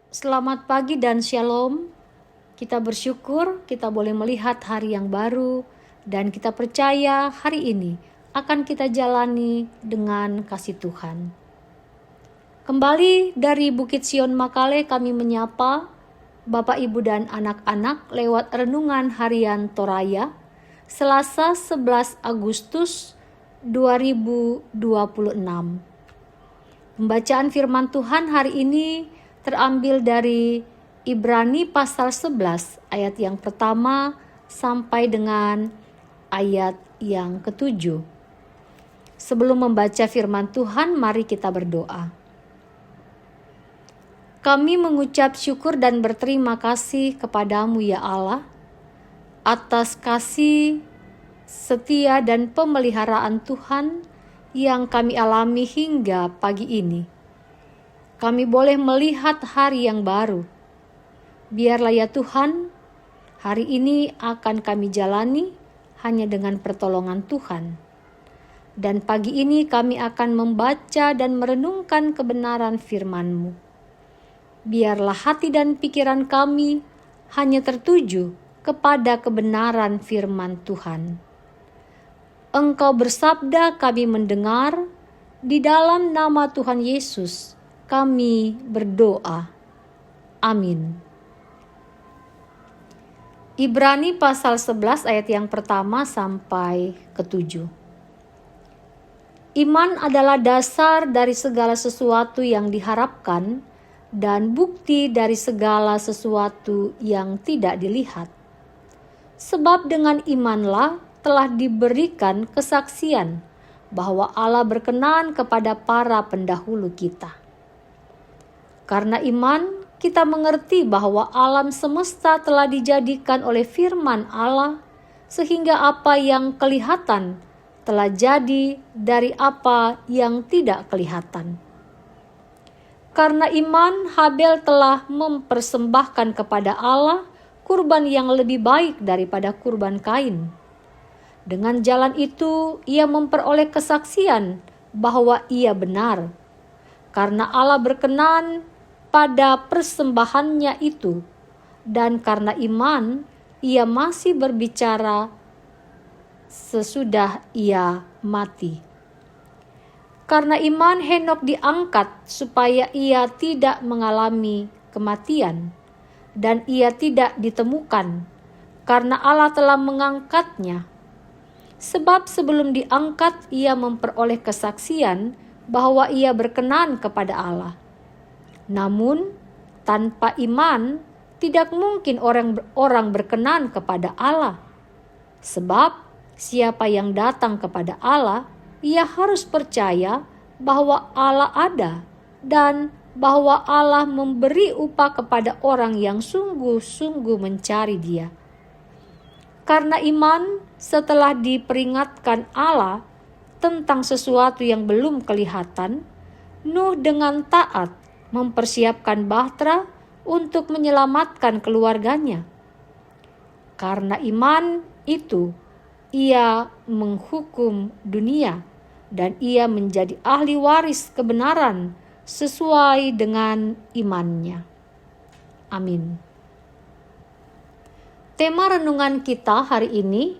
Selamat pagi dan shalom. Kita bersyukur kita boleh melihat hari yang baru dan kita percaya hari ini akan kita jalani dengan kasih Tuhan. Kembali dari Bukit Sion Makale kami menyapa Bapak Ibu dan anak-anak lewat renungan harian Toraya Selasa 11 Agustus 2026. Pembacaan firman Tuhan hari ini terambil dari Ibrani pasal 11 ayat yang pertama sampai dengan ayat yang ke-7. Sebelum membaca firman Tuhan, mari kita berdoa. Kami mengucap syukur dan berterima kasih kepadamu ya Allah, atas kasih, setia dan pemeliharaan Tuhan yang kami alami hingga pagi ini. Kami boleh melihat hari yang baru. Biarlah ya Tuhan, hari ini akan kami jalani hanya dengan pertolongan Tuhan. Dan pagi ini kami akan membaca dan merenungkan kebenaran firman-Mu. Biarlah hati dan pikiran kami hanya tertuju kepada kebenaran firman Tuhan. Engkau bersabda, kami mendengar, di dalam nama Tuhan Yesus kami berdoa. Amin. Ibrani pasal 11 ayat yang pertama sampai ke-7. Iman adalah dasar dari segala sesuatu yang diharapkan dan bukti dari segala sesuatu yang tidak dilihat. Sebab dengan imanlah telah diberikan kesaksian bahwa Allah berkenan kepada para pendahulu kita. Karena iman, kita mengerti bahwa alam semesta telah dijadikan oleh firman Allah, sehingga apa yang kelihatan telah jadi dari apa yang tidak kelihatan. Karena iman, Habel telah mempersembahkan kepada Allah kurban yang lebih baik daripada kurban Kain. Dengan jalan itu, ia memperoleh kesaksian bahwa ia benar, karena Allah berkenan pada persembahannya itu, dan karena iman ia masih berbicara sesudah ia mati. Karena iman Henok diangkat supaya ia tidak mengalami kematian, dan ia tidak ditemukan karena Allah telah mengangkatnya. Sebab sebelum diangkat ia memperoleh kesaksian bahwa ia berkenan kepada Allah. Namun, tanpa iman, tidak mungkin orang berkenan kepada Allah. Sebab, siapa yang datang kepada Allah, ia harus percaya bahwa Allah ada dan bahwa Allah memberi upah kepada orang yang sungguh-sungguh mencari Dia. Karena iman, setelah diperingatkan Allah tentang sesuatu yang belum kelihatan, Nuh dengan taat mempersiapkan bahtera untuk menyelamatkan keluarganya. Karena iman itu, ia menghukum dunia dan ia menjadi ahli waris kebenaran sesuai dengan imannya. Amin. Tema renungan kita hari ini,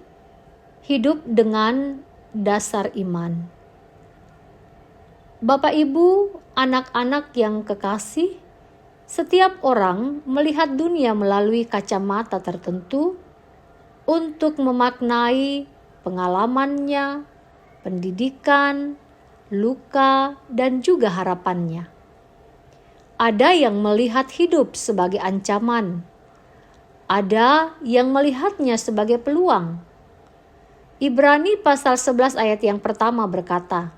hidup dengan dasar iman. Bapak Ibu, anak-anak yang kekasih, setiap orang melihat dunia melalui kacamata tertentu untuk memaknai pengalamannya, pendidikan, luka, dan juga harapannya. Ada yang melihat hidup sebagai ancaman, ada yang melihatnya sebagai peluang. Ibrani pasal 11 ayat yang pertama berkata,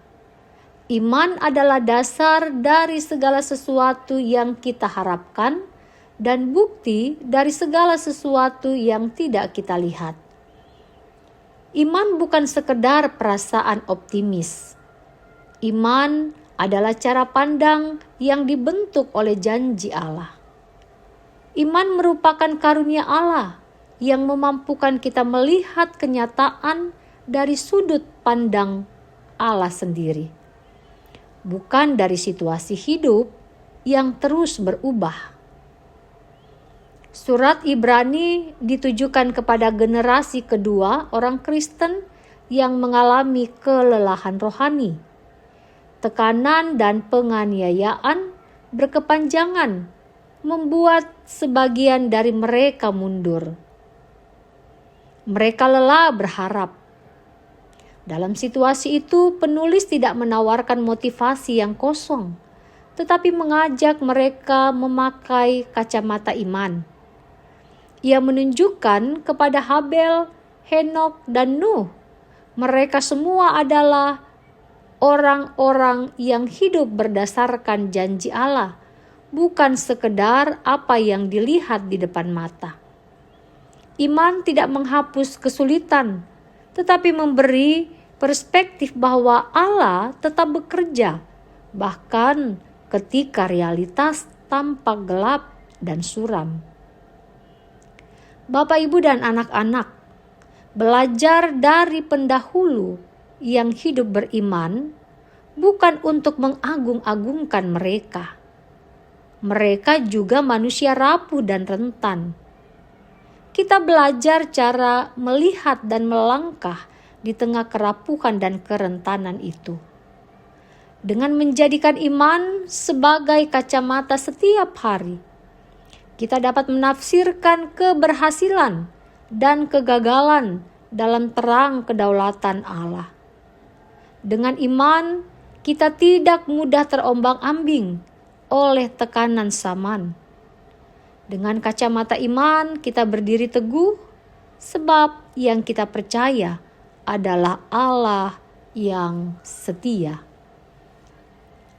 iman adalah dasar dari segala sesuatu yang kita harapkan dan bukti dari segala sesuatu yang tidak kita lihat. Iman bukan sekedar perasaan optimis. Iman adalah cara pandang yang dibentuk oleh janji Allah. Iman merupakan karunia Allah yang memampukan kita melihat kenyataan dari sudut pandang Allah sendiri. Bukan dari situasi hidup yang terus berubah. Surat Ibrani ditujukan kepada generasi kedua orang Kristen yang mengalami kelelahan rohani. Tekanan dan penganiayaan berkepanjangan membuat sebagian dari mereka mundur. Mereka lelah berharap. Dalam situasi itu, penulis tidak menawarkan motivasi yang kosong, tetapi mengajak mereka memakai kacamata iman. Ia menunjukkan kepada Habel, Henok, dan Nuh. Mereka semua adalah orang-orang yang hidup berdasarkan janji Allah, bukan sekedar apa yang dilihat di depan mata. Iman tidak menghapus kesulitan, tetapi memberi perspektif bahwa Allah tetap bekerja, bahkan ketika realitas tampak gelap dan suram. Bapak, Ibu, dan anak-anak, belajar dari pendahulu yang hidup beriman bukan untuk mengagung-agungkan mereka. Mereka juga manusia rapuh dan rentan. Kita belajar cara melihat dan melangkah di tengah kerapuhan dan kerentanan itu. Dengan menjadikan iman sebagai kacamata setiap hari, kita dapat menafsirkan keberhasilan dan kegagalan dalam terang kedaulatan Allah. Dengan iman, kita tidak mudah terombang-ambing oleh tekanan zaman. Dengan kacamata iman, kita berdiri teguh sebab yang kita percaya adalah Allah yang setia.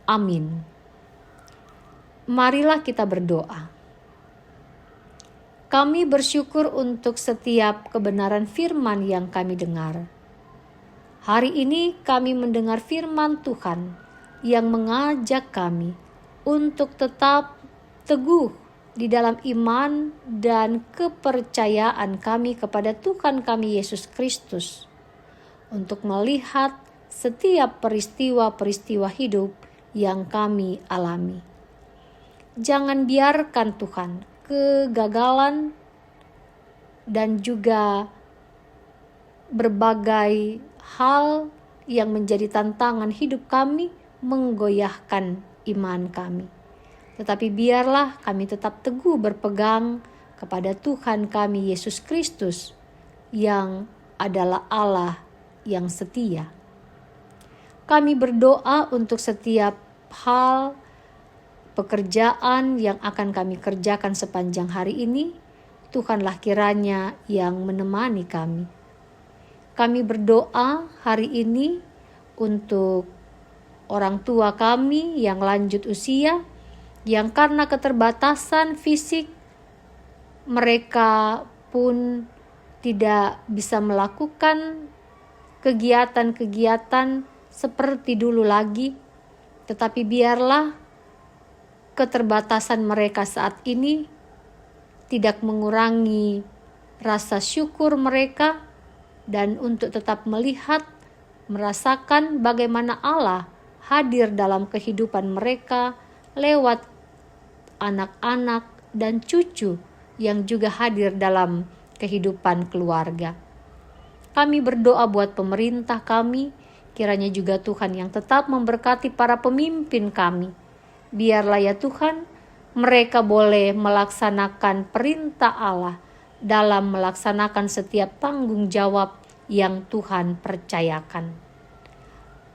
Amin. Marilah kita berdoa. Kami bersyukur untuk setiap kebenaran firman yang kami dengar. Hari ini kami mendengar firman Tuhan yang mengajak kami untuk tetap teguh di dalam iman dan kepercayaan kami kepada Tuhan kami Yesus Kristus, untuk melihat setiap peristiwa-peristiwa hidup yang kami alami. Jangan biarkan Tuhan kegagalan dan juga berbagai hal yang menjadi tantangan hidup kami menggoyahkan iman kami. Tetapi biarlah kami tetap teguh berpegang kepada Tuhan kami Yesus Kristus yang adalah Allah yang setia. Kami berdoa untuk setiap hal pekerjaan yang akan kami kerjakan sepanjang hari ini. Tuhanlah kiranya yang menemani kami. Kami berdoa hari ini untuk orang tua kami yang lanjut usia, yang karena keterbatasan fisik mereka pun tidak bisa melakukan kegiatan-kegiatan seperti dulu lagi. Tetapi biarlah keterbatasan mereka saat ini tidak mengurangi rasa syukur mereka, dan untuk tetap melihat, merasakan bagaimana Allah hadir dalam kehidupan mereka lewat anak-anak dan cucu yang juga hadir dalam kehidupan keluarga. Kami berdoa buat pemerintah kami, kiranya juga Tuhan yang tetap memberkati para pemimpin kami. Biarlah ya Tuhan, mereka boleh melaksanakan perintah Allah dalam melaksanakan setiap tanggung jawab yang Tuhan percayakan.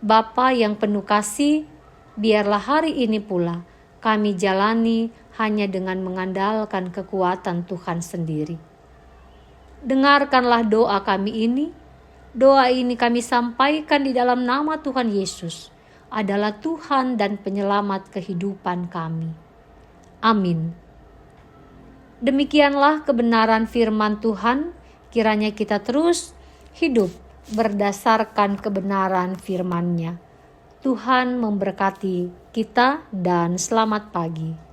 Bapa yang penuh kasih, biarlah hari ini pula kami jalani hanya dengan mengandalkan kekuatan Tuhan sendiri. Dengarkanlah doa kami ini. Doa ini kami sampaikan di dalam nama Tuhan Yesus, adalah Tuhan dan penyelamat kehidupan kami. Amin. Demikianlah kebenaran firman Tuhan, kiranya kita terus hidup berdasarkan kebenaran firman-Nya. Tuhan memberkati kita dan selamat pagi.